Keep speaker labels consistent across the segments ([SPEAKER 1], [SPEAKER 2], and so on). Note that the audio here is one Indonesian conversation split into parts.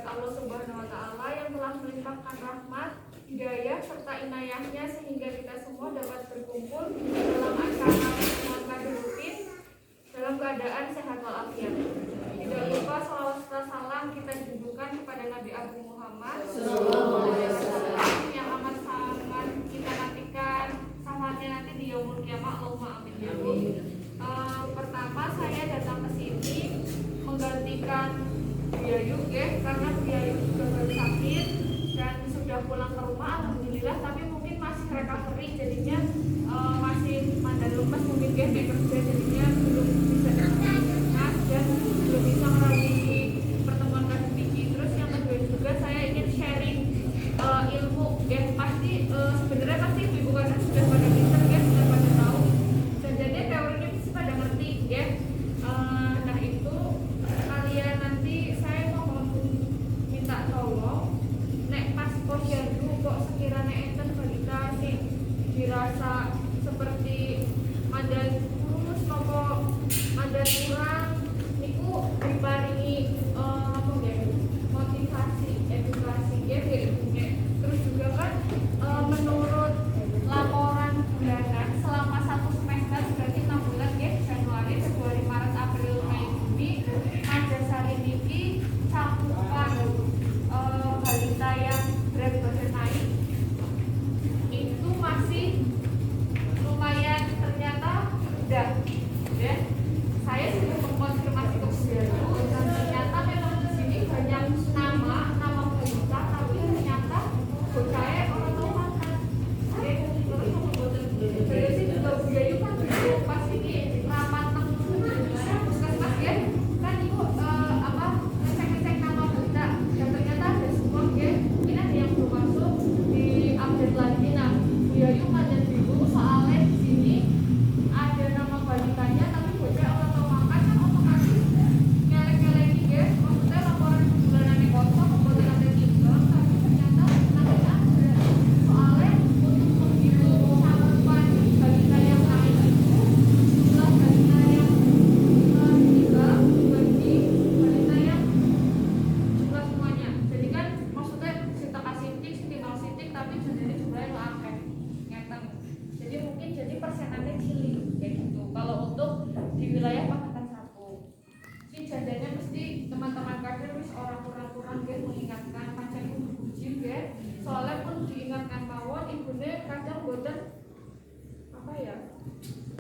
[SPEAKER 1] Allah Subhanahu wa Ta'ala yang telah melimpahkan rahmat, hidayah serta inayahnya sehingga kita semua dapat berkumpul dalam acara pertemuan rutin dalam keadaan sehat walafiat. Tidak lupa salawat serta salam kita ditujukan kepada Nabi Agung Muhammad yang amat sangat kita nantikan syafaatnya nanti di yaumul qiyamah. Allahumma amin ya Allah. Pertama saya datang ke sini menggantikan Biayu karena Biayu juga baru sakit dan sudah pulang ke rumah alhamdulillah, tapi mungkin masih recovery jadinya masih mandan lemas mungkin kayak kerja jadinya belum bisa dinas dan belum bisa merawati pertemuan akademiki. Terus yang kedua juga saya ingin sharing ilmu pasti sebenarnya pasti ibu kadang sudah pada pinter sudah pada tahu dan jadi teorinya pasti pada ngerti nah itu kalian nanti saya mohon minta tolong nek pas posyandu kok sekiranya enten balita sih dirasa seperti mandan kurus nopo mandan kurang niku diparingi motivasi edukasi terus juga kan menurut laporan bulanan selama 1 semester berarti 6 bulan Januari, Februari, Maret, April, Mei, Juni Madrasah niki cakupan balita yang berat badan naik itu masih lumayan ternyata rendah saya sudah mengkonfirmasi ke Biayu dan ternyata memang di sini banyak nama balita tapi ternyata buat saya orang tahu makan terus dari sini juga Biayu kan pas ini rapat Indonesia puskesmas kan itu ngecek nama balita dan ternyata ada semua ini ada yang belum masuk di update lagi. Nah Biayu mandan dulu soalnya di sini ada nama balitanya tapi bocah orang tahu makan kan otomatis ngelek-ngelek maksudnya laporan bulanannya kosong kemudian ada timbang tapi ternyata namanya ada soalnya untuk menghitung cakupan balita yang naik itu jumlah balita yang timbang dibagi balita yang jumlah semuanya jadi kan maksudnya sintek asintik sintimal sintik tapi jumlahnya jumlahnya akeh ngeten jadi mungkin jadi persenannya cilik kayak gitu kalau untuk di wilayah Pangkatan 1 si jajannya mesti teman-teman kader wis orang kurang-kurang mengingatkan pancen kudu bujim soalnya pun diingatkan mawon ibune kadang boten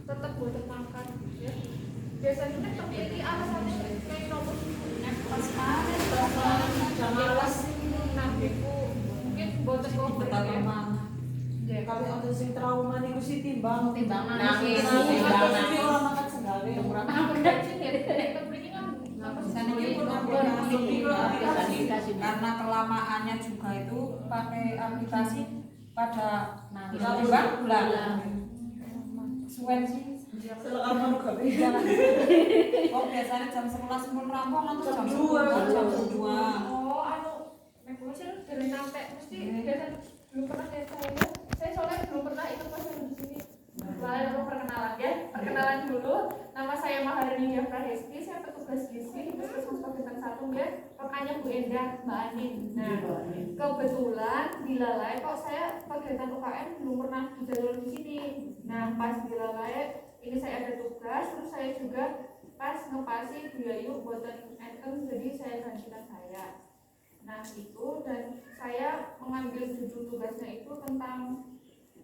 [SPEAKER 1] tetap boten makan biasanya kan tapi alasannya kayak nopo pas panen jam malas nabiku mungkin boten kok
[SPEAKER 2] Kami ada sing trauma niku si timbang
[SPEAKER 3] nangis
[SPEAKER 2] tapi ora makan segale ora
[SPEAKER 3] karena kelamaannya juga itu pakai aplikasi pada bulan suwen sih
[SPEAKER 2] selama gawe
[SPEAKER 3] biasanya jam 11 pun rampung atau jam 2
[SPEAKER 1] dari sampai mesti biasa belum pernah saya soalnya belum pernah ikut pasien di sini. Lalu perkenalan dulu. Nama saya Maharani Diafra Hesti, saya petugas gizi di Puskesmas Pangkatan 1 rekannya Bu Endah, Mbak Anin. Nah, kebetulan di Lalai kok saya kegiatan UKM belum pernah di jalur di sini. Nah, pas di Lalai ini saya ada tugas, terus saya juga pas ngepasi Biayu buatan enten, jadi saya gantikan saya. Nah itu dan saya mengambil judul tugasnya itu tentang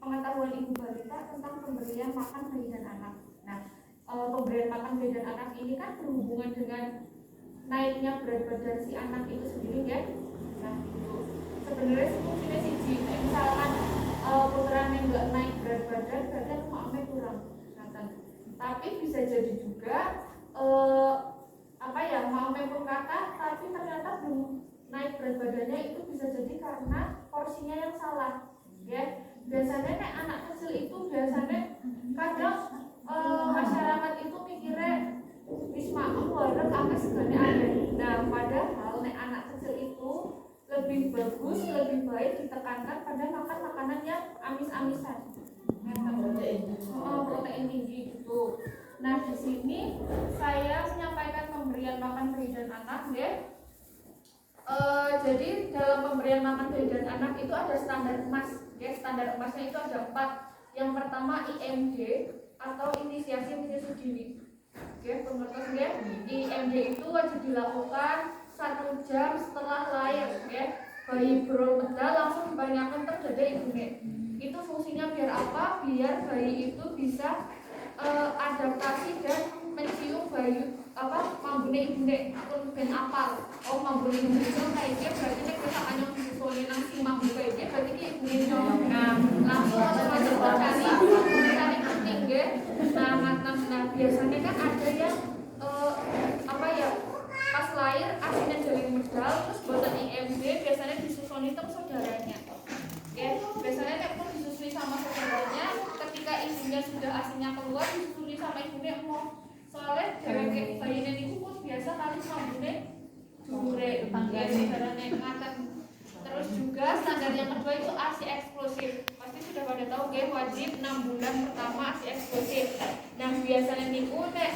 [SPEAKER 1] pengetahuan ibu balita tentang pemberian makan bayi dan anak. Nah pemberian makan bayi dan anak ini kan berhubungan dengan naiknya berat badan si anak itu sendiri Nah itu sebenarnya fungsinya siji misalkan putranya nggak naik berat badan berarti maknya kurang. Tapi bisa jadi juga maknya pun kata tapi ternyata belum naik berat badannya itu bisa jadi karena porsinya yang salah biasanya kayak anak kecil itu biasanya kadang masyarakat itu mikirnya wisma warung apa sebenarnya ada. Nah padahal anak kecil itu lebih bagus lebih baik ditekankan pada makan makanan yang amis-amisan protein tinggi gitu. Nah di sini saya menyampaikan pemberian makan bayi dan anak Jadi dalam pemberian makan bayi dan anak itu ada standar emas. Ya, standar emasnya itu ada 4. Yang pertama IMD atau inisiasi menyusui dini. Oke, pengertian ya. IMD itu wajib dilakukan 1 jam setelah lahir. Ya, bayi belum medal langsung dipanyakan terjadi ibunya. Itu fungsinya biar apa? Biar bayi itu bisa adaptasi dan mencium bayi mambune ibunya pun ben apal. Oh, mambune ibunya itu kayak dia berarti nek misalkan yang disusulin nang si mambu kayak dia berarti ki ibunya langsung otomatis cari penting ya. Nah biasanya kan ada yang pas lahir asinya jadi medal terus buatan IMD biasanya disusuni sama saudaranya. Ya, biasanya nek pun disusui sama saudaranya ketika ibunya sudah asinya keluar disusui sama ibunya mau soalnya dheweke bayine niku pun biasa kali mambune dhuwure ya saudarane ngaten. Terus juga standar yang kedua itu ASI eksklusif. Pasti sudah pada tahu ya, wajib 6 bulan pertama ASI eksklusif. Nah, biasanya niku nek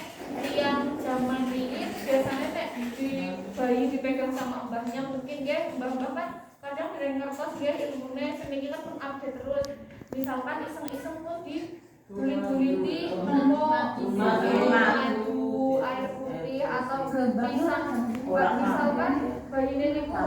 [SPEAKER 1] yang zaman riyin biasanya nek di bayi dipegang sama mbahnya mungkin ya mbah-mbah kan kadang dari ngertos ya ilmunya seminggu kan pun update terus. Misalkan iseng-iseng pun di bulit-buliti mau madu, air putih atau pisang. Misalkan bayi ini niku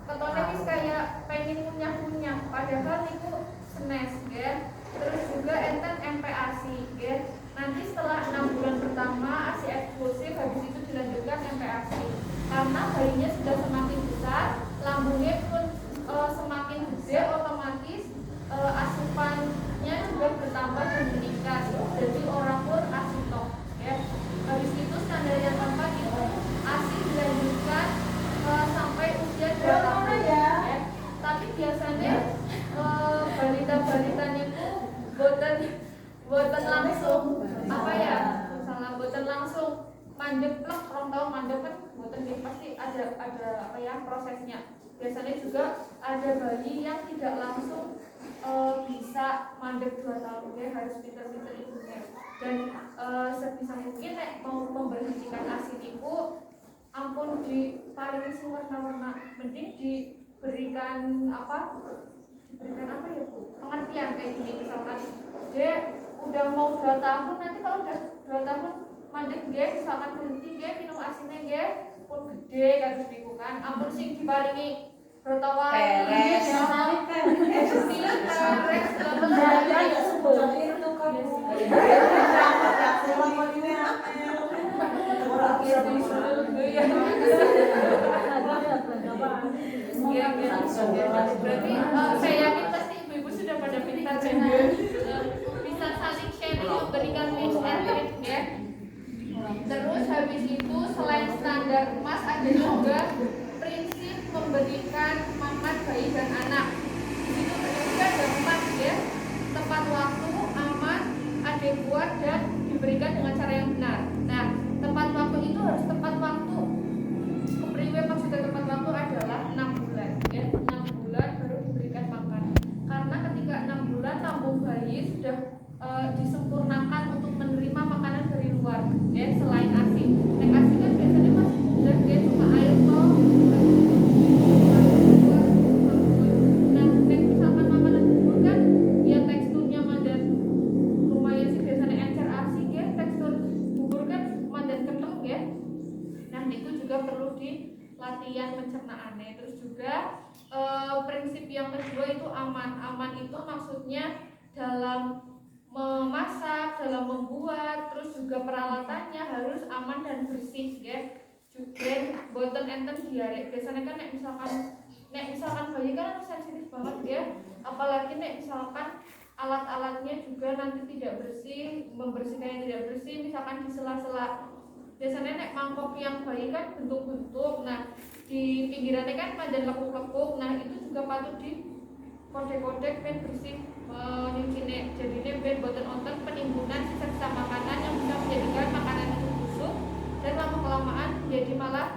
[SPEAKER 1] ketone wis kayak pengen kunyah-kunyah padahal niku senes ya. Terus juga enten MPASI ya. Nanti setelah 6 bulan pertama ASI eksklusif, habis itu dilanjutkan MPASI. Karena bayinya sudah semakin besar, lambungnya pun semakin gede, otomatis asupannya juga bertambah dan meningkat. Jadi orang pun ASI top ya. Habis itu standar yang keempat itu ASI dilanjutkan sampai usia 2 tahun ya. Tapi biasanya balita-balita itu boten langsung boten langsung mandep plek orang tahu mandep kan boten pasti ada prosesnya. Biasanya juga ada bayi yang tidak langsung bisa mandep 2 tahun ya, harus pinter-pinter ibunya. Dan sebisa mungkin mau memberhentikan ASI niku ampun diparingi sing warna-warna, mending diberikan apa ya Bu? Pengertian kayak gini, misalkan dia udah mau 2 tahun, nanti kalau udah 2 tahun mandek dia misalkan berhenti dia minum asinnya dia pun gede kan niku kan. Ampun sing diparingi protowal
[SPEAKER 3] Peres.
[SPEAKER 1] Berarti saya yakin pasti ibu-ibu sudah pada pintar dan bisa saling sharing memberikan tips and trick ya. Terus habis itu selain standar emas ada juga prinsip memberikan makan bayi dan anak. Itu juga ada 4 ya. Tepat waktu, aman, adekuat dan diberikan dengan cara yang benar. Nah, tepat waktu itu harus tepat waktu. Kepriwe maksudnya tepat waktu adalah 6 bulan ya. 6 bulan baru diberikan makan. Karena ketika 6 bulan lambung bayi sudah disempurnakan untuk menerima makanan dari luar ya, selain ASI. Nek ASI kan biasanya masih muda dia cuma air toh. Nah, nek misalkan makanan bubur kan ya teksturnya mandan lumayan sih biasanya encer ASI ya, tekstur bubur kan mandan kental ya. Nah, itu juga perlu di latihan pencernaannya. Terus juga prinsip yang kedua itu aman. Aman itu maksudnya dalam memasak, dalam membuat, terus juga peralatannya harus aman dan bersih ya. Juga boten enten diare. Biasanya kan nek misalkan bayi kan sensitif banget ya. Apalagi nek misalkan alat-alatnya juga nanti tidak bersih, membersihkan yang tidak bersih, misalkan di sela-sela. Biasanya nek mangkok yang bayi kan bentuk-bentuk. Nah, di pinggirannya kan mandan lekuk-lekuk. Nah, itu juga patut di kode-kode ben bersih nyucine. Jadinya ben boten onten penimbunan sisa-sisa makanan yang bisa menjadikan makanan itu busuk dan lama-kelamaan jadi malah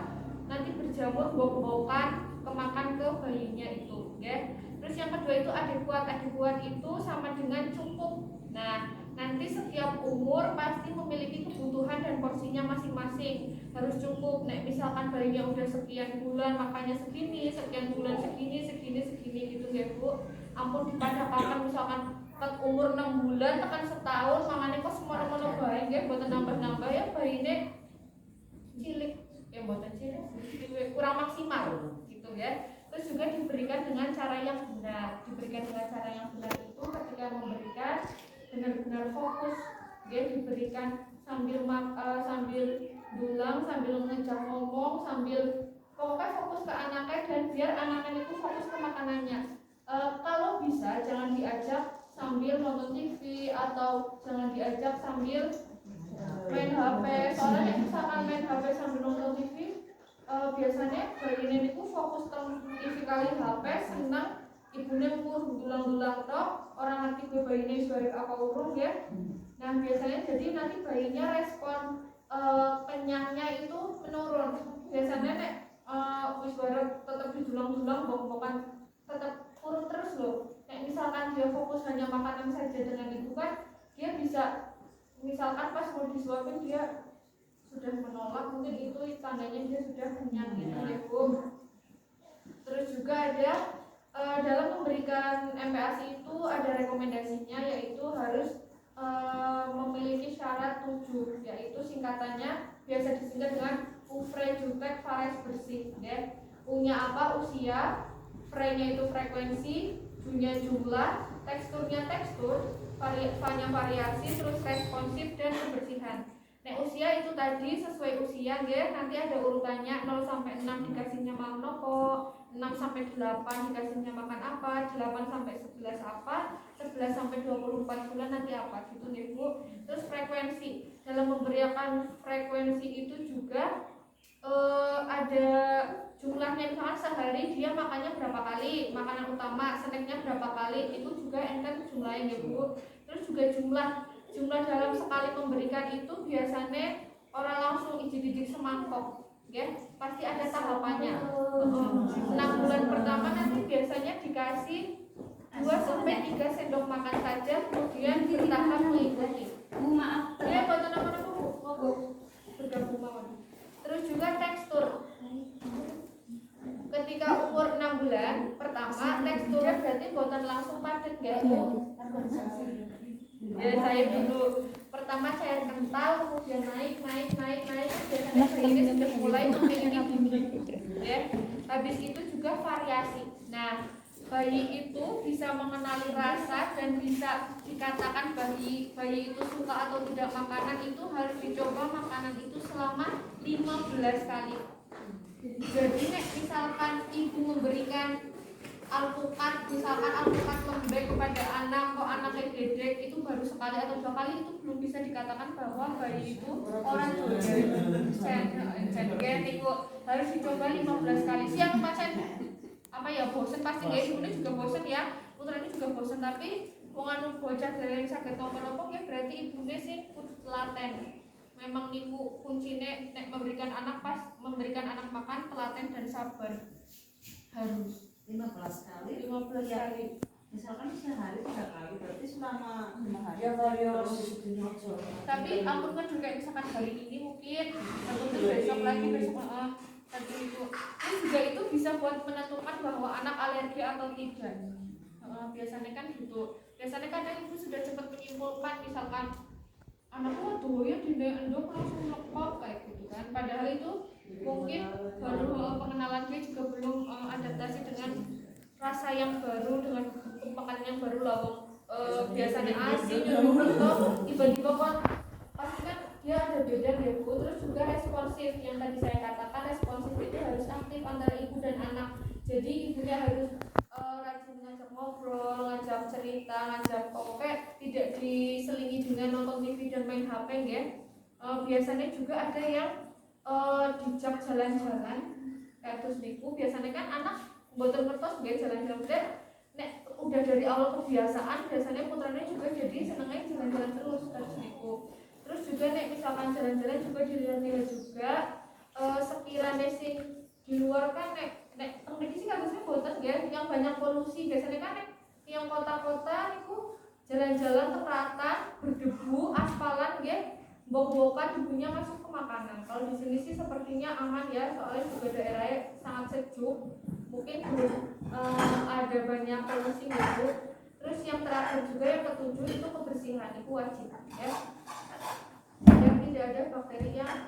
[SPEAKER 1] nanti berjamur bau-baukan kemakan ke bayinya itu ya. Terus yang kedua itu adekuat. Adekuat itu sama dengan cukup. Nah Nanti setiap umur pasti memiliki kebutuhan dan porsinya masing-masing, harus cukup. Nek misalkan bayinya udah sekian bulan makannya segini, sekian bulan segini gitu ya Bu. Ampun dipadakaken misalkan ket umur 6 bulan tekan setahun mangane kok semono-mono bae nggih mboten nambah-nambah ya baine cilik ya mboten cilik kurang maksimal gitu ya. Terus juga diberikan dengan cara yang benar. Diberikan dengan cara yang benar itu ketika memberikan benar-benar fokus, dia diberikan sambil sambil dulang, sambil ngejak ngomong, sambil pokoknya fokus ke anaknya dan biar anaknya itu fokus ke makanannya. Kalau bisa jangan diajak sambil nonton TV atau jangan diajak sambil main HP. Soalnya misalkan main HP sambil nonton TV, biasanya bayinya itu fokus ke TV kali HP, senang ibunya mur dulang-dulang tok, orang nanti ke bayinya suara apa urung ya. Nah biasanya jadi nanti bayinya respon kenyangnya itu menurun. Biasanya nek wis tetap didulang-dulang bong-bongan tetap turun terus loh. Nek misalkan dia fokus hanya makanan saja dengan itu kan dia bisa misalkan pas mau disuapin dia sudah menolak, mungkin itu tandanya dia sudah kenyang gitu ya Bu. Terus juga ada dalam memberikan MPASI itu ada rekomendasinya yaitu harus memiliki syarat 7, yaitu singkatannya biasa disingkat dengan UFRE Jutek Fares bersih ya. U-nya apa? Usia, FRE-nya itu frekuensi, Ju-nya jumlah, teksturnya tekstur, V-nya variasi, terus responsif dan kebersihan. Nah, usia itu tadi sesuai usia ya, nanti ada urutannya 0 sampai 6 dikasihnya makan apa, 6 sampai 8 dikasihnya makan apa, 8 sampai 11 apa, 11 sampai 24 bulan nanti apa gitu nih Bu. Terus frekuensi. Dalam memberikan frekuensi itu juga ada jumlahnya, misalkan sehari dia makannya berapa kali, makanan utama, snacknya berapa kali, itu juga enten jumlahnya ya Bu. Terus juga jumlah dalam sekali memberikan itu biasanya orang langsung ijik-ijik semangkok ya, pasti ada tahapannya. 6 bulan pertama nanti biasanya dikasih 2 sampai 3 sendok makan saja, kemudian bertahap mengikuti.
[SPEAKER 3] Maaf.
[SPEAKER 1] Ya, buatan apa-apa Bu? Bergabung mawon. Terus juga tekstur. Ketika umur 6 bulan pertama teksturnya berarti buatan langsung padat ya Bu. Ya saya dulu pertama cair kental, kemudian naik biasanya ini sudah mulai memiliki bumbu ya. Habis itu juga variasi. Nah bayi itu bisa mengenali rasa dan bisa dikatakan bayi itu suka atau tidak makanan itu harus dicoba makanan itu selama 15 kali. Jadi misalkan ibu memberikan alpukat, misalkan alpukat lembek kepada anak, kok anaknya dedek itu baru sekali atau 2 kali, itu belum bisa dikatakan bahwa bayi itu orang itu harus dicoba 15 kali. Siang macam apa ya bosen pasti ya, ibunya juga bosen ya, putranya juga bosen, tapi wong bocah dari sakit nopo-nopo ya berarti ibunya sih kudu telaten. Memang niku kuncine nek memberikan anak makan telaten dan sabar. Harus
[SPEAKER 2] 15 kali.
[SPEAKER 1] 15 kali.
[SPEAKER 2] Misalkan sehari 3 kali, berarti selama 5 hari
[SPEAKER 3] Ya kalau
[SPEAKER 1] Tapi ampun kan juga misalkan hari ini mungkin besok lagi tadi itu. Ini juga itu bisa buat menentukan bahwa anak alergi atau tidak. Biasanya kan gitu. Biasanya kadang ibu sudah cepat menyimpulkan misalkan anakku doyan di endok langsung lekop kayak gitu kan. Padahal itu mungkin baru pengenalan dia juga belum adaptasi dengan rasa yang baru, dengan makanan yang baru lah. Biasanya asin atau tiba-tiba kan pasti kan dia ada beda ya Bu. Terus juga responsif yang tadi saya katakan, responsif itu harus aktif antara ibu dan anak. Jadi ibunya harus rajin ngajak ngobrol, ngajak cerita, ngajak pokoknya tidak diselingi dengan nonton TV dan main HP ya. Biasanya juga ada yang dijak jalan-jalan kayak terus niku. Biasanya kan anak mboten ngertos nggih jalan-jalan deh. Nek udah dari awal kebiasaan biasanya putranya juga jadi senengnya jalan-jalan terus niku. Terus juga nek misalkan jalan-jalan juga dilihat-lihat juga sekiranya sing di luar kan nek mriki sih harusnya boten ya, yang banyak polusi. Biasanya kan nek yang kota-kota niku jalan-jalan terata berdebu aspalan nggih mbok-mbokan debunya masuk ke makanan. Kalau di sini sih sepertinya aman ya, soalnya juga daerahnya sangat sejuk, mungkin belum ada banyak polusi gitu. Terus yang terakhir juga yang ketujuh itu kebersihan, itu wajib ya, yang tidak ada bakteri yang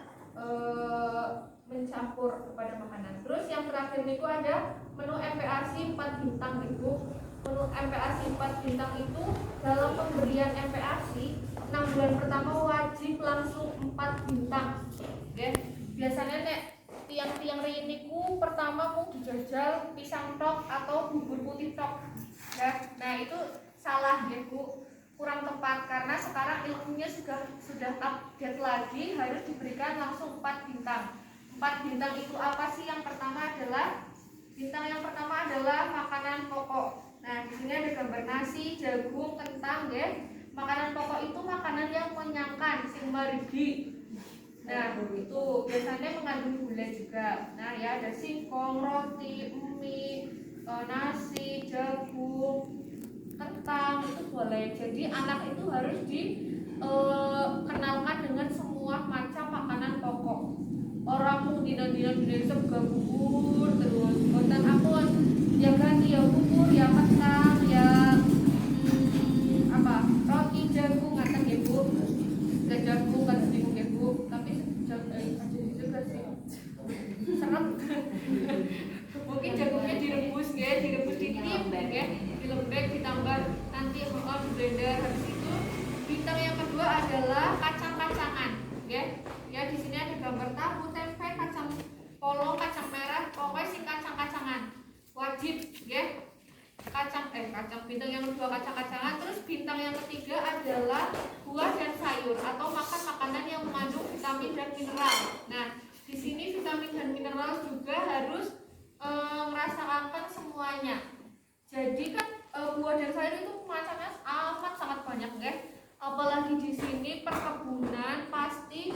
[SPEAKER 1] mencampur kepada makanan. Terus yang terakhir itu ada menu MPASI 4 bintang itu. Menu MPASI 4 bintang itu dalam pemberian MPASI 6 bulan pertama wajib langsung 4 bintang. Oke. Biasanya nek tiang-tiang riniku pertama mau dijajal pisang tok atau bubur putih tok. Ya. Nah, itu salah ya, Bu. Kurang tepat karena sekarang ilmunya sudah update lagi, harus diberikan langsung 4 bintang. 4 bintang itu apa sih? Yang pertama adalah makanan pokok. Nah, di sini ada gambar nasi, jagung, kentang ya. Makanan pokok itu makanan yang mengenyangkan, sing margi. Nah, itu biasanya mengandung gula juga. Nah, ya ada singkong, roti, mie, nasi, jagung, kentang itu boleh. Jadi anak itu harus dikenalkan dengan semua macam makanan pokok. Orang mau dina-dina sebabur terus konten aku ya ganti ya bubur ya kentang ya roti jagung ngaten ya Bu. Dan jagung kan bingung ya Bu, tapi aja juga sih serem. Mungkin jagungnya direbus ya, direbus dikit ya, dilembek ditambah nanti di blender. Habis itu bintang yang kedua adalah kacang-kacangan ya. Ya di sini ada gambar tahu, tempe, kacang polong, kacang merah, pokoknya sih kacang-kacangan wajib ya. Kacang bintang yang kedua kacang-kacangan. Terus bintang yang ketiga adalah buah dan sayur atau makan makanan yang mengandung vitamin dan mineral. Nah, di sini vitamin dan mineral juga harus merasakan semuanya. Jadi kan buah dan sayur itu macamnya amat sangat banyak ya. Apalagi di sini perkebunan pasti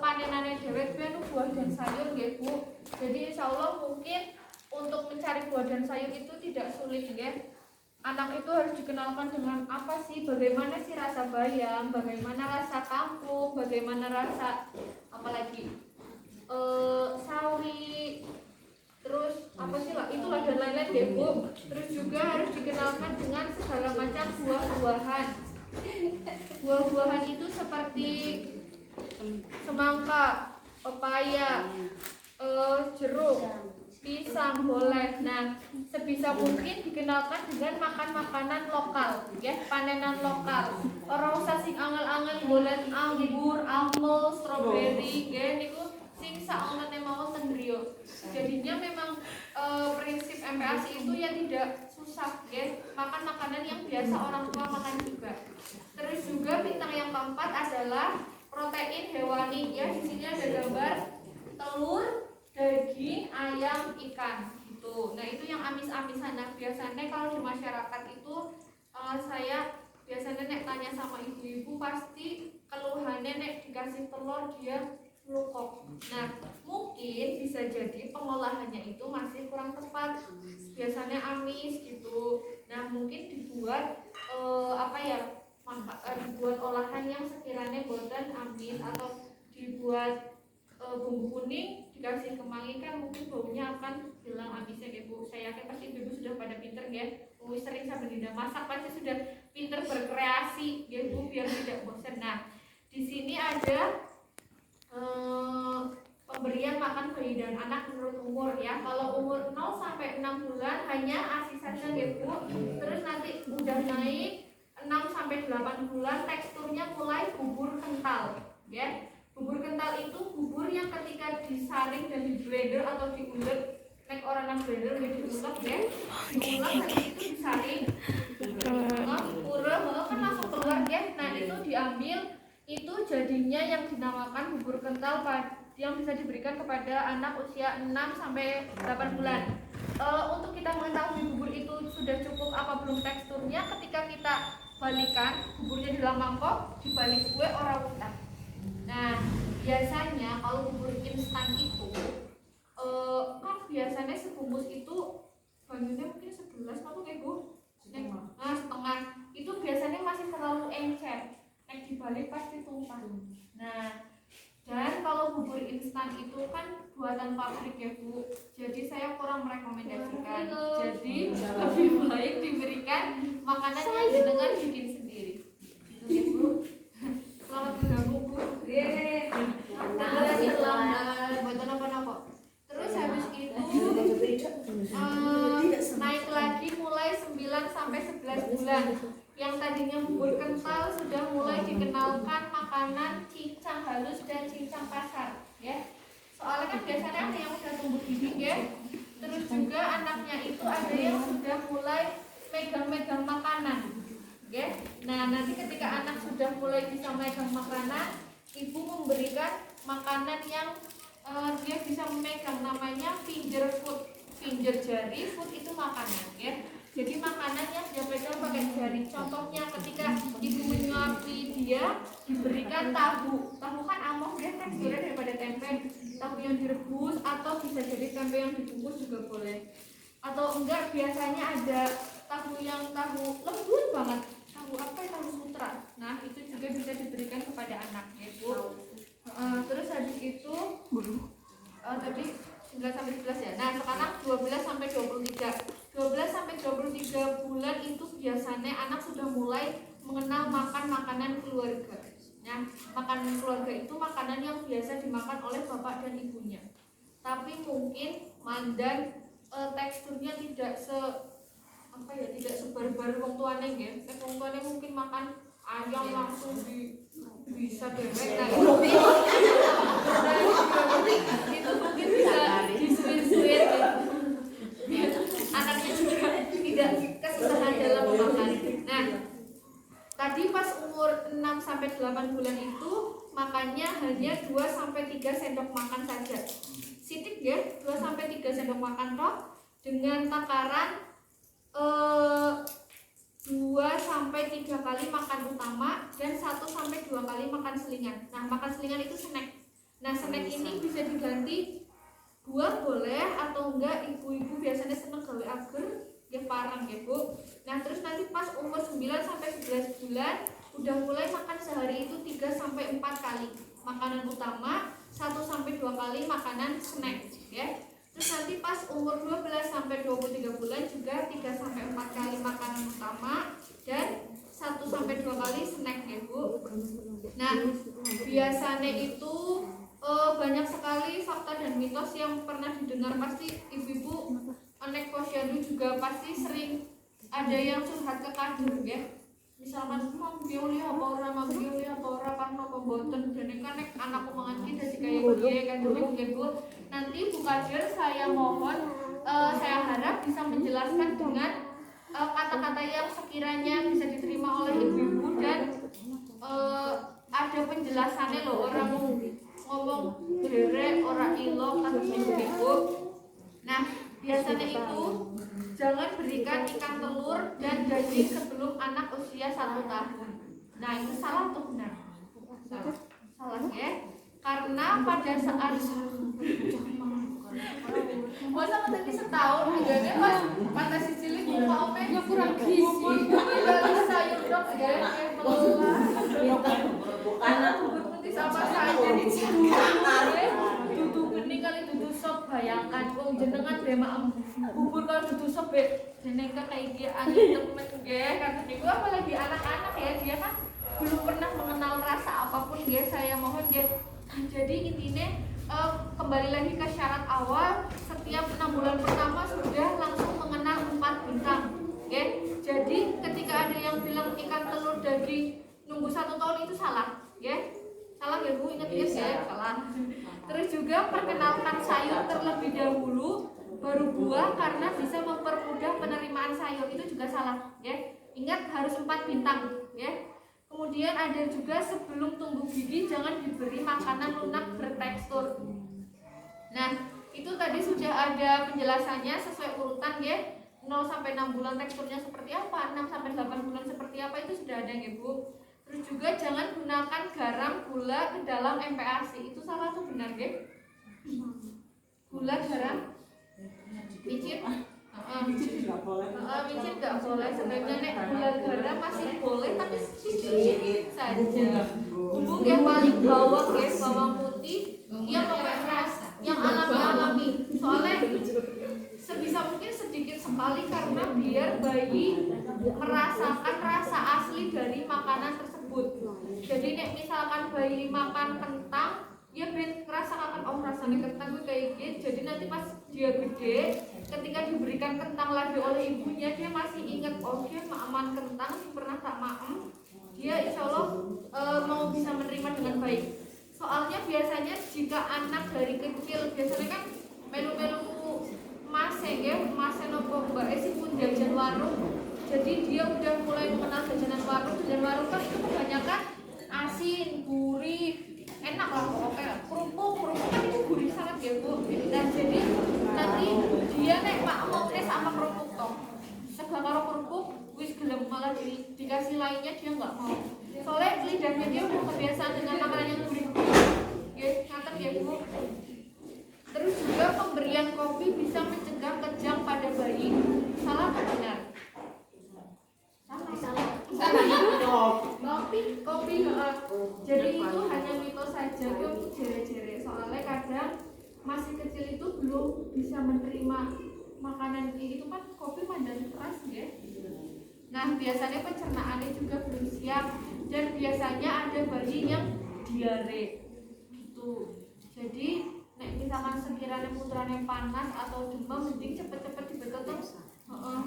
[SPEAKER 1] panenannya dewek itu buah dan sayur ya Bu. Jadi insya Allah mungkin untuk mencari buah dan sayur itu tidak sulit ya. Anak itu harus dikenalkan dengan apa sih, bagaimana sih rasa bayam, bagaimana rasa kangkung, bagaimana rasa apalagi sawi, terus apa sih lah, itulah dan lain-lain deh Bu. Terus juga harus dikenalkan dengan segala macam buah-buahan. Buah-buahan itu seperti semangka, pepaya, jeruk, pisang boleh. Nah, sebisa mungkin dikenalkan dengan makan makanan lokal ya, panenan lokal. Orang usah sing angel-angel boleh anggur, apel, stroberi ya niku sing saonone mawon griya. Jadinya memang prinsip MPASI itu ya tidak susah ya, makan makanan yang biasa orang tua makan juga. Terus juga bintang yang keempat adalah protein hewani ya. Di sini ada gambar telur, daging, ayam, ikan gitu. Nah, itu yang amis-amisan. Nah, biasanya kalau di masyarakat itu saya biasanya nek tanya sama ibu-ibu pasti keluhannya nek dikasih telur dia melukok. Nah, mungkin bisa jadi pengolahannya itu masih kurang tepat. Biasanya amis gitu. Nah, mungkin dibuat dibuat olahan yang sekiranya boten amis, atau dibuat bumbu kuning dikasih kemangi, kan mungkin baunya akan hilang amisnya ya Bu. Saya yakin pasti ibu sudah pada pinter ya, sering sambil tidak masak pasti sudah pinter berkreasi ya Bu, biar tidak bosan. Nah, di sini ada pemberian makan bayi dan anak menurut umur ya. Kalau umur 0 sampai 6 bulan hanya ASI saja ya Bu. Terus nanti udah naik 6 sampai 8 bulan teksturnya mulai bubur kental ya. Bubur kental itu bubur yang ketika disaring dan di blender atau diulek, nek orang yang blender ya diulek ya, diulek habis itu disaring, kan langsung keluar ya. Nah, itu diambil, itu jadinya yang dinamakan bubur kental yang bisa diberikan kepada anak usia 6 sampai 8 bulan. Untuk kita mengetahui bubur itu sudah cukup apa belum teksturnya, ketika kita balikan buburnya di dalam mangkok, dibalik kue orang utang. Nah, biasanya kalau bubur instan itu kan biasanya sebungkus itu banyunya mungkin 11 atau kayak Bu. Nah, setengah itu biasanya masih terlalu encer, nek dibalik pasti tumpah. Nah, dan kalau bubur instan itu kan buatan pabrik ya Bu, jadi saya kurang merekomendasikan. Jadi lebih baik diberikan makanan yang jenengan bikin sendiri. Itu ya Bu. Selamat bergabung Bu. Nah, selamat buat apa-apa. Terus habis itu naik lagi mulai 9 sampai 11 bulan. Yang tadinya bubur kental sudah mulai dikenalkan makanan cincang halus dan cincang kasar, ya. Soalnya kan biasanya ada yang sudah tumbuh gigi, ya. Terus juga anaknya itu ada yang sudah mulai megang-megang makanan, ya. Nah, nanti ketika anak sudah mulai bisa megang makanan, ibu memberikan makanan yang dia bisa memegang, namanya finger food, finger jari, food itu makanan, ya. Jadi makanan yang dia pegang pakai jari. Contohnya ketika ibu menyuapi dia, diberikan tahu. Tahu kan among dia teksturnya daripada tempe. Tahu yang direbus atau bisa jadi tempe yang dibungkus juga boleh. Atau enggak, biasanya ada tahu yang tahu lembut banget. Tahu apa ya, tahu sutra. Nah, itu juga bisa diberikan kepada anak, ya Bu. Terus habis itu tadi 9 sampai 11 ya. Nah, sekarang 12 sampai 23. 12 sampai 23 bulan itu biasanya anak sudah mulai mengenal makan makanan keluarga. Nah, makanan keluarga itu makanan yang biasa dimakan oleh bapak dan ibunya. Tapi mungkin mandan teksturnya tidak tidak sebarbar wong tuane nggih. Wong tuane mungkin makan ayam langsung bisa dewek. Nah, itu mungkin bisa disuir-suir gitu. Anaknya juga tidak kesusahan dalam memakan. Nah, tadi pas umur 6 sampai 8 bulan itu makannya hanya 2 sampai 3 sendok makan saja. Sitik ya, 2 sampai 3 sendok makan toh dengan takaran 2 sampai 3 kali makan utama dan 1 sampai 2 kali makan selingan. Nah, makan selingan itu snack. Nah, snack ini bisa diganti buah boleh atau enggak, ibu-ibu biasanya seneng gawe agar ya parang ya Bu. Nah, terus nanti pas umur 9 sampai 11 bulan udah mulai makan sehari itu 3 sampai 4 kali makanan utama, 1 sampai 2 kali makanan snack ya. Terus nanti pas umur 12 sampai 23 bulan juga 3 sampai 4 kali makanan utama dan 1 sampai 2 kali snack ya Bu. Nah, biasanya itu banyak sekali fakta dan mitos yang pernah didengar. Pasti ibu-ibu anek posyandu juga pasti sering ada yang curhat ke kader ya. Misalkan mau bioli apa ora, mau bioli apa ora, karena pemboten dene kan nek anakku mangan ki dadi kaya piye kan Bu. Nanti Bu Kader saya mohon saya harap bisa menjelaskan dengan kata-kata yang sekiranya bisa diterima oleh ibu-ibu dan ada penjelasannya loh, orang ngomong jere ora ilo kasus ibu. Nah, biasanya itu jangan berikan ikan telur dan daging sebelum anak usia 1 tahun. Nah, itu salah atau benar? Salah ya. Karena pada saat masa tadi setahun aja pas fantasi cilik muka omenya kurang gizi. Dari sayur dok ya, anak bubur putih sama saja dudu bening kali dudu sop. Bayangkan wong jenengan demak bubur kalau dudu sop jeneng kayak iki angin temen nggih kata niku, apalagi anak-anak ya, dia kan belum pernah mengenal rasa apapun ya. Saya mohon ya. Jadi intinya kembali lagi ke syarat awal, setiap 6 bulan pertama sudah langsung mengenal 4 bintang ya. Jadi ketika ada yang bilang ikan telur daging nunggu 1 tahun itu salah ya. Salah ya Bu, ingat-ingat ya, salah. Terus juga perkenalkan sayur terlebih dahulu baru buah karena bisa mempermudah penerimaan sayur, itu juga salah ya. Ingat harus 4 bintang ya. Kemudian ada juga sebelum tumbuh gigi jangan diberi makanan lunak bertekstur. Nah, itu tadi sudah ada penjelasannya sesuai urutan ya. 0 sampai 6 bulan teksturnya seperti apa, 6 sampai 8 bulan seperti apa, itu sudah ada ya Bu. Terus juga jangan gunakan garam gula ke dalam MPASI. Itu salah atau benar ya? Gula garam micin? Micin nggak boleh. Micin nggak boleh. Soalnya sebenarnya nek gula garam masih boleh tapi sedikit saja. Bumbu yang paling bawah guys, bawang putih yang pakai rasa yang alami. Soalnya sebisa mungkin sedikit sekali karena biar bayi merasakan rasa asli dari makanan tersebut. Jadi nek misalkan bayi makan kentang, ya ben merasakan oh rasanya kentang itu kayak gitu. Jadi nanti pas dia gede, ketika diberikan kentang lagi oleh ibunya, dia masih ingat oh dia makan kentang pernah tak makan. Dia insya Allah mau bisa menerima dengan baik. Soalnya biasanya jika anak dari kecil biasanya kan melu-melu maseng ya, maseng nopo mbak sih pun jajan warung. Jadi dia udah mulai mengenal jajanan warung. Jajanan warung kan itu kebanyakan asin, gurih, enak lah pokoknya. Kerupuk kan itu gurih sangat ya bu. Dan jadi nanti dia nek pak mau sama kerupuk toh. Segala karo kerupuk wis gelem malah dikasih lainnya dia nggak mau. Soalnya lidahnya dia udah kebiasaan dengan makanan yang gurih. Ya, ngaten ya bu. Terus juga pemberian kopi bisa mencegah kejang pada bayi. Salah atau benar? Salah. Kopi. Jadi itu hanya mitos saja, itu jere-jere. Soalnya kadang masih kecil itu belum bisa menerima makanan itu kan kopi mandan keras ya. Nah biasanya pencernaannya juga belum siap dan biasanya ada bayi yang diare gitu. Jadi nek misalkan sekiranya putranya panas atau demam mending cepet-cepet dibetot terus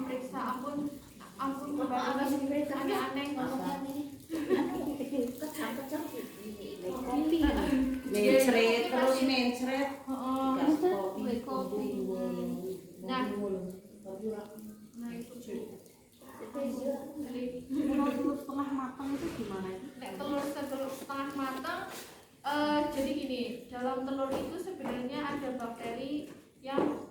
[SPEAKER 1] periksa ampun aneh-aneh
[SPEAKER 2] mencret terus mencret
[SPEAKER 1] kopi. Nah itu
[SPEAKER 3] Telur setengah matang itu gimana?
[SPEAKER 1] nek telur setengah matang jadi gini, dalam telur itu sebenarnya ada bakteri yang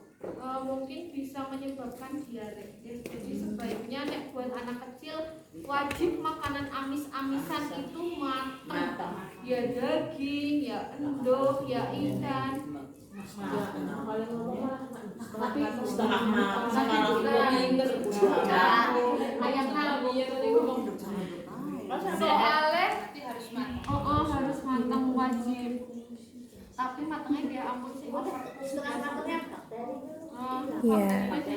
[SPEAKER 1] mungkin bisa menyebabkan diare. Jadi sebaiknya nek buat anak kecil wajib makanan amis-amisan itu matang. Ya daging, ya endog, ya ikan.
[SPEAKER 2] tapi setengah matang sekarang
[SPEAKER 1] Ayam nabi ya tadi ngomong. Soalnya harus matang wajib. Tapi matangnya dia ampun sih.
[SPEAKER 4] Setengah matangnya bakteri.
[SPEAKER 1] Mati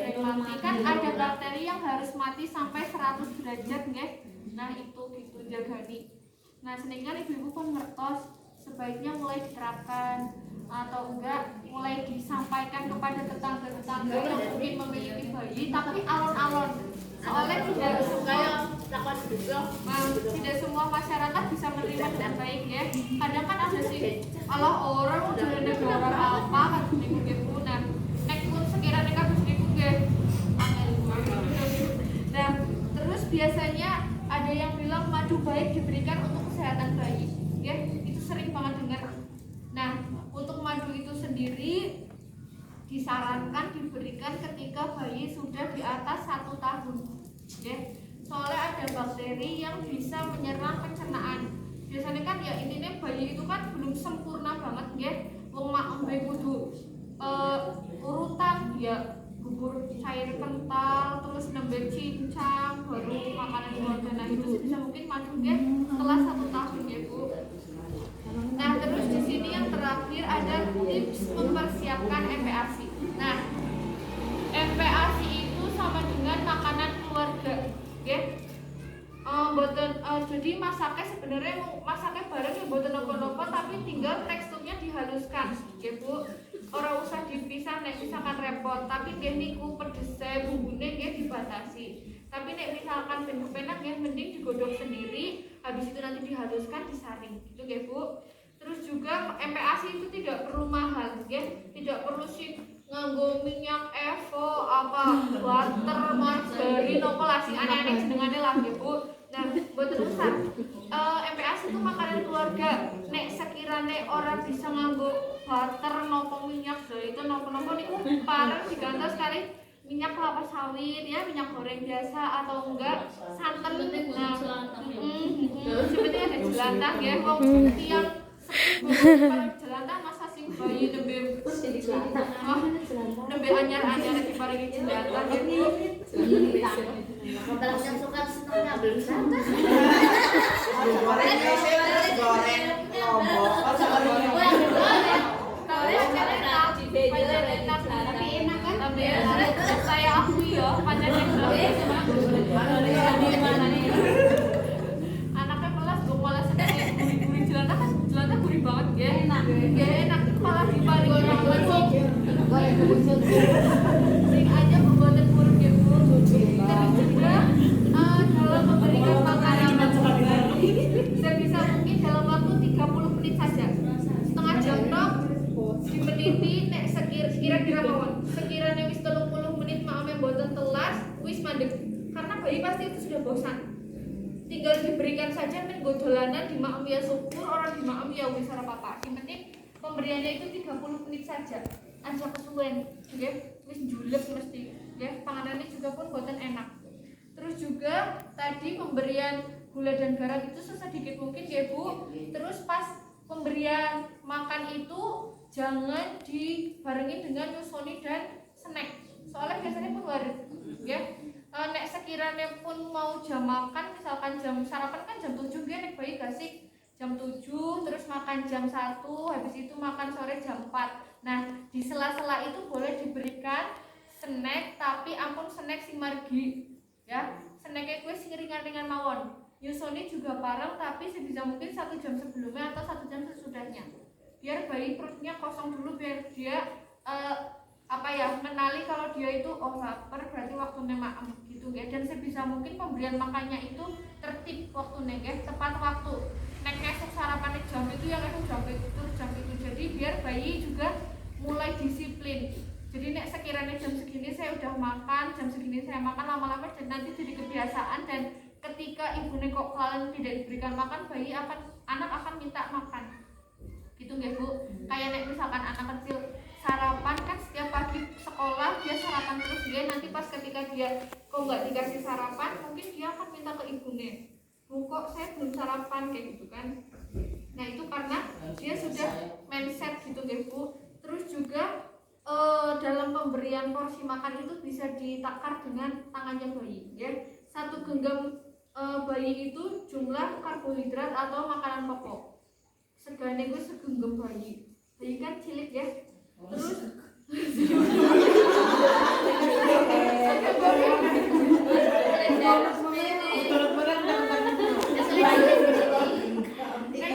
[SPEAKER 1] kan ada bakteri yang harus mati sampai 100 derajat nggih. Nah itu gitu jagani. Nah senengnya ibu-ibu pun ngertos sebaiknya mulai diterapkan atau enggak mulai disampaikan kepada tetangga-tetangga yang mungkin memiliki bayi tapi alon-alon. Soalnya tidak semua masyarakat bisa menerima dengan baik ya. Kadang kan ada sih Allah orang udah negara apa kan ibu-ibu. Nah nek pun sekiranya kabeh ibu nggih. Nah terus biasanya ada yang bilang madu baik diberikan untuk kesehatan bayi ya, itu sering banget dengar. Nah untuk madu itu sendiri disarankan diberikan ketika bayi sudah di atas 1 tahun ya. Soalnya ada bakteri yang bisa menyerang pencernaan. Biasanya kan ya intinya bayi itu kan belum sempurna banget ya. Wong mak embe kudu urutan ya bubur cair kental terus nembe cincang baru makanan keluarga. Nah itu bisa mungkin madu ya setelah 1 tahun ya bu. Nah terus di sini yang terakhir ada tips mempersiapkan MPASI. Nah MPASI itu sama dengan makanan keluarga ya. Jadi masaknya sebenarnya masaknya bareng ya boten nopo-nopo tapi tinggal teksturnya dihaluskan ya bu. Ora usah dipisah nek misalkan repot tapi nggih niku pedese bumbune nggih dibatasi. Tapi nek misalkan ben kepenak ya mending digodhog sendiri habis itu nanti dihaluskan disaring gitu nggih bu. Terus juga MPASI itu tidak perlu mahal ya. Tidak perlu sih nganggo minyak Evo apa butter margarin apa lah sing aneh-aneh jenengane lah ya bu. Nah mboten usah MPASI itu makanan keluarga. Nek sekirane orang bisa nganggo butter nopo minyak zaitun nopo-nopo niku pareng digantos kali minyak kelapa sawit ya, minyak goreng biasa atau enggak santen. Nah sebenarnya ada jelantah ya wong tiyang jelantah masa sing bayi nembe nembe anyar-anyar diparingi jelantah ya.
[SPEAKER 4] Kalau yang suka senang ngambil sana.
[SPEAKER 2] Goreng goreng lombok. Masa goreng
[SPEAKER 1] tapi enak kan? Tapi enak. Saya akui ya, pacarnya anaknya malas, gue malas sedang gurih-gurih jelantah kan jelantah gurih banget ya. Enak malah dibalik orang langsung. Sing aja pembuatan gurih ya bu. Terus juga dalam memberikan makanan sebisa mungkin dalam waktu 30 menit saja. Setengah jam dong. Dimeniti nek kira-kira mawon. Sekiranya wis 30 menit maam yang boten telas, wis mandek. Karena bayi pasti itu sudah bosan. Tinggal diberikan saja men dolanan di maam ya syukur, orang di maam ya wis ora apa-apa. Yang penting pemberiannya itu 30 menit saja. Aja kesuwen, nggih. Wis julep mesti, nggih. Panganannya juga pun boten enak. Terus juga tadi pemberian gula dan garam itu sesedikit mungkin ya Bu. Terus pas pemberian makan itu jangan dibarengin dengan nyusoni dan snack. Soalnya biasanya pun waris, ya. Nek sekiranya pun mau jam makan, misalkan jam sarapan kan jam 7 ya, nek bayi gak sih jam 7, terus makan jam 1, habis itu makan sore jam 4. Nah, di sela-sela itu boleh diberikan snack, tapi ampun snack si margi, ya. Snacknya gue sing ringan-ringan mawon. Nyusoni juga bareng, tapi sebisa mungkin 1 jam sebelumnya atau 1 jam sesudahnya. Biar bayi perutnya kosong dulu, biar dia menali kalau dia itu lapar, berarti waktunya makan gitu ya. Dan sebisa mungkin pemberian makannya itu tertib waktunya ya, tepat waktu. Nek esok sarapan jam itu yang esok jam itu. Jadi biar bayi juga mulai disiplin. Jadi nek sekiranya jam segini saya udah makan, jam segini saya makan, lama-lama dan nanti jadi kebiasaan, dan ketika ibunya kok kalian tidak diberikan makan, anak akan minta makan. Gitu nggih Bu. Kayak nek misalkan anak kecil sarapan kan setiap pagi sekolah dia sarapan terus dia, nanti pas ketika dia kok nggak dikasih sarapan, mungkin dia akan minta ke ibunya, Bu kok saya belum sarapan, kayak gitu kan. Nah itu karena dia sudah mindset gitu nggih Bu. Terus juga dalam pemberian porsi makan itu bisa ditakar dengan tangannya bayi ya. 1 genggam bayi itu jumlah karbohidrat atau makanan pokok. Segane gue segenggam bayi kan cilik ya. Terus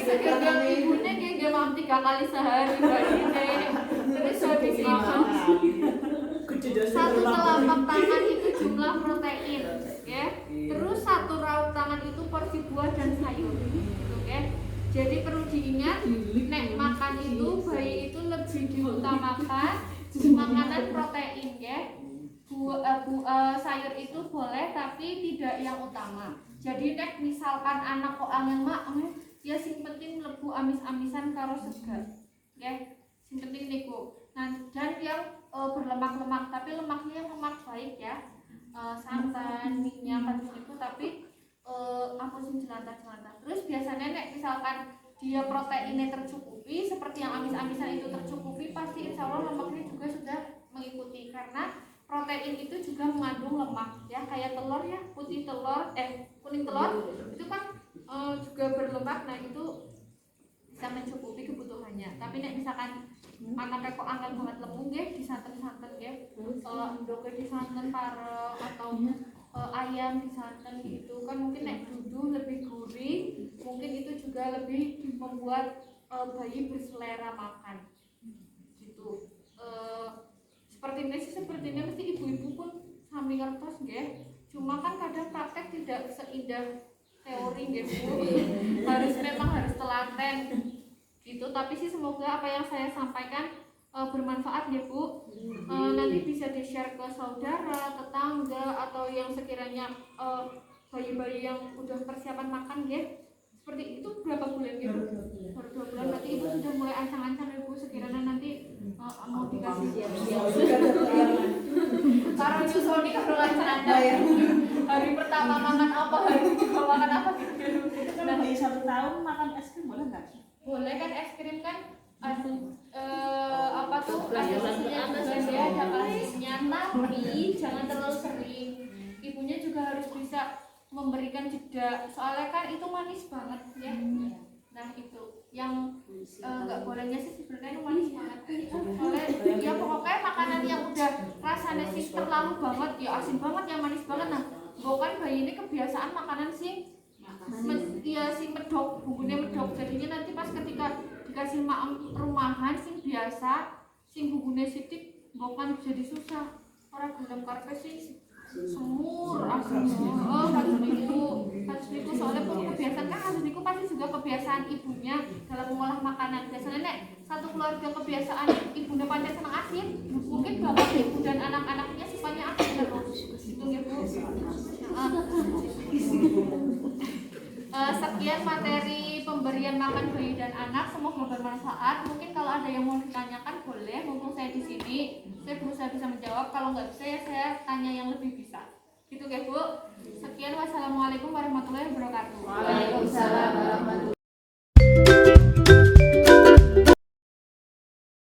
[SPEAKER 1] segenggam ibunya dia makan 3 kali sehari bayinya. Terus habis makan 1 telapak tangan itu jumlah protein ya. Terus 1 raup tangan itu porsi buah dan sayur gitu ya. Jadi perlu diingat, nek makan itu bayi itu lebih diutamakan makanan protein ya. Sayur itu boleh tapi tidak yang utama. Jadi nek misalkan anak kok angin ya sing penting mlebu amis-amisan karo segar ya. Sing penting niku. Nah, dan yang berlemak-lemak, tapi lemaknya yang lemak baik ya. Santan, minyak itu, tapi aku sing jelantah-jelantah. Terus biasanya nek misalkan dia proteinnya tercukupi, seperti yang amis-amisan itu tercukupi, pasti insya Allah lemaknya juga sudah mengikuti, karena protein itu juga mengandung lemak ya, kayak telur ya, kuning telur itu kan juga berlemak. Nah itu bisa mencukupi kebutuhannya. Tapi nek misalkan anaknya kok angel banget lemu nggih, disanten-santen nggih, ndoke disanten pare atau ayam disanten gitu kan, mungkin nek dudu lebih gurih, mungkin itu juga lebih membuat bayi berselera makan gitu. Sepertinya mesti ibu-ibu pun sami ngertos nggih. Cuma kan kadang praktek tidak seindah teori nggih Bu. Memang harus telaten gitu. Tapi sih semoga apa yang saya sampaikan bermanfaat ya Bu. Nanti bisa di-share ke saudara, tetangga, atau yang sekiranya bayi-bayi yang udah persiapan makan ya. Seperti itu berapa bulan gitu? Baru 2 bulan. Berarti ibu sudah mulai ancang-ancang ya Bu, sekiranya nanti mau dikasih karena nyusoni kalau ancang-ancang ya. Hari pertama makan apa, hari kedua makan apa gitu.
[SPEAKER 3] Kalau bayi 1 tahun makan es krim boleh nggak?
[SPEAKER 1] Boleh kan, es krim kan ada apa tuh, ada kasihnya, ada kasihnya, tapi jangan terlalu sering. ibunya juga harus bisa memberikan jeda, soalnya kan itu manis banget ya. Nah itu yang nggak bolehnya sih sebenarnya itu manis banget. Soalnya ya pokoknya makanan yang udah rasanya sih terlalu banget, ya asin banget, ya manis banget. Nah bukan bayi ini kebiasaan makanan sih ya sing medok, bumbunya medok, jadinya nanti pas ketika dikasih maem rumahan sing biasa sing bumbunya sidik bukan jadi susah. Orang gelem karpe sih semur asinnya. Oh harus niku soalnya pun kebiasaan kan harus niku pasti juga kebiasaan ibunya dalam mengolah makanan. Biasanya nek satu keluarga kebiasaan ibunya pancen seneng asin, mungkin bapak ibu dan anak-anaknya sifatnya asin terus. Itu ya Bu. Sekian materi pemberian makan bayi dan anak, semoga bermanfaat. Mungkin kalau ada yang mau ditanyakan boleh, mumpung saya di sini, saya berusaha bisa menjawab. Kalau nggak bisa ya saya tanya yang lebih bisa. Gitu ya Bu. Sekian, wassalamualaikum warahmatullahi wabarakatuh.
[SPEAKER 2] Waalaikumsalam warahmatullahi wabarakatuh.